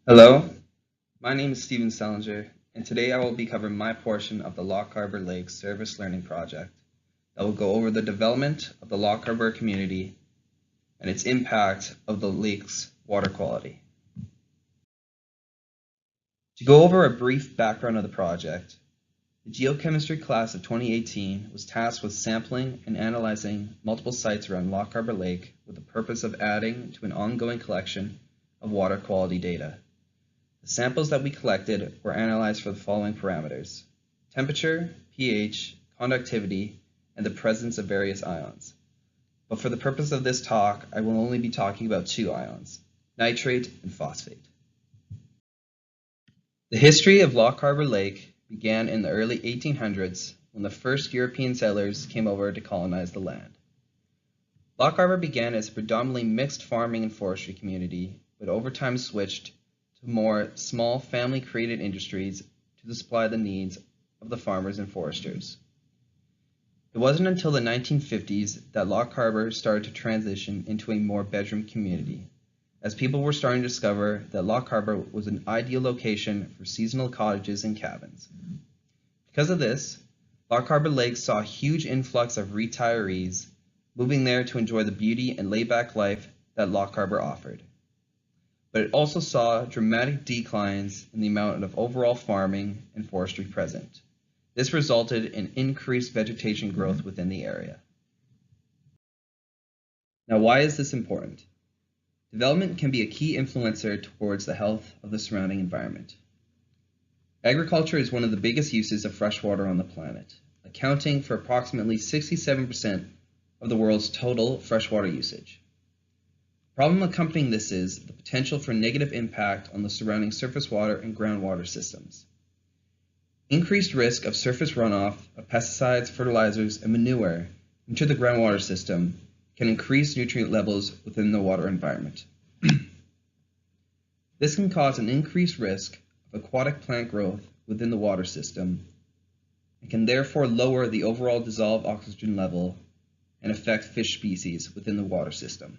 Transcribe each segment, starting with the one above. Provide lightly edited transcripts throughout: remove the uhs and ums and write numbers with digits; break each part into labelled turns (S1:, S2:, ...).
S1: Hello, my name is Steven Salinger, and today I will be covering my portion of the Lochaber Lake Service Learning Project that will go over the development of the Lochaber community and its impact of the lake's water quality. To go over a brief background of the project, the geochemistry class of 2018 was tasked with sampling and analyzing multiple sites around Lochaber Lake with the purpose of adding to an ongoing collection of water quality data. The samples that we collected were analyzed for the following parameters: temperature, pH, conductivity, and the presence of various ions. But for the purpose of this talk, I will only be talking about two ions, nitrate and phosphate. The history of Lochaber Lake began in the early 1800s when the first European settlers came over to colonize the land. Lochaber began as a predominantly mixed farming and forestry community, but over time switched to more small family-created industries to supply the needs of the farmers and foresters. It wasn't until the 1950s that Lochaber started to transition into a more bedroom community, as people were starting to discover that Lochaber was an ideal location for seasonal cottages and cabins. Because of this, Lochaber Lake saw a huge influx of retirees moving there to enjoy the beauty and laid-back life that Lochaber offered. But it also saw dramatic declines in the amount of overall farming and forestry present. This resulted in increased vegetation growth within the area. Now, why is this important? Development can be a key influencer towards the health of the surrounding environment. Agriculture is one of the biggest uses of fresh water on the planet, accounting for approximately 67% of the world's total freshwater usage. The problem accompanying this is the potential for negative impact on the surrounding surface water and groundwater systems. Increased risk of surface runoff of pesticides, fertilizers, and manure into the groundwater system can increase nutrient levels within the water environment. This can cause an increased risk of aquatic plant growth within the water system and can therefore lower the overall dissolved oxygen level and affect fish species within the water system.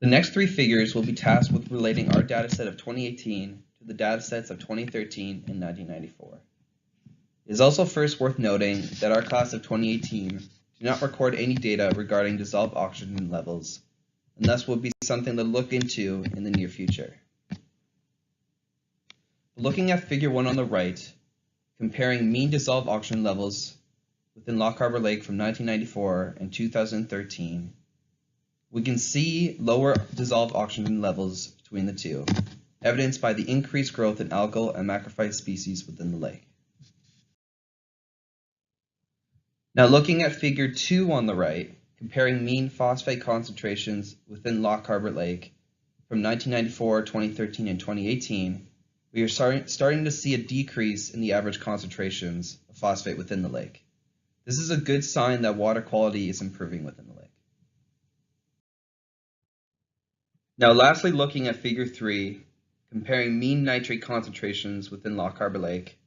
S1: The next three figures will be tasked with relating our dataset of 2018 to the datasets of 2013 and 1994. It is also first worth noting that our class of 2018 did not record any data regarding dissolved oxygen levels, and thus will be something to look into in the near future. Looking at figure 1 on the right, comparing mean dissolved oxygen levels within Lochaber Lake from 1994 and 2013, we can see lower dissolved oxygen levels between the two, evidenced by the increased growth in algal and macrophyte species within the lake. Now looking at figure 2 on the right, comparing mean phosphate concentrations within Lochaber Lake from 1994, 2013, and 2018, we are starting to see a decrease in the average concentrations of phosphate within the lake. This is a good sign that water quality is improving within the lake. Now lastly, looking at figure 3, comparing mean nitrate concentrations within Lochaber Lake,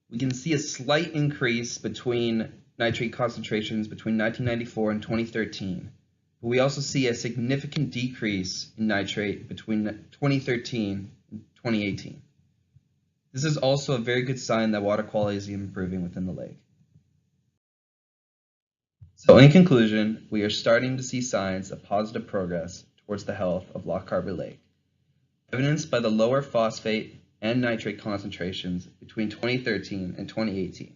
S1: we can see a slight increase between nitrate concentrations between 1994 and 2013, but we also see a significant decrease in nitrate between 2013 and 2018. This is also a very good sign that water quality is improving within the lake. So in conclusion, we are starting to see signs of positive progress towards the health of Lochaber Lake, evidenced by the lower phosphate and nitrate concentrations between 2013 and 2018.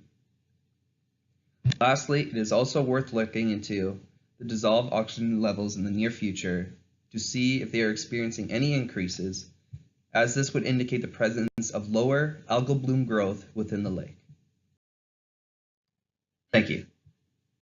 S1: Lastly, it is also worth looking into the dissolved oxygen levels in the near future to see if they are experiencing any increases, as this would indicate the presence of lower algal bloom growth within the lake. Thank you.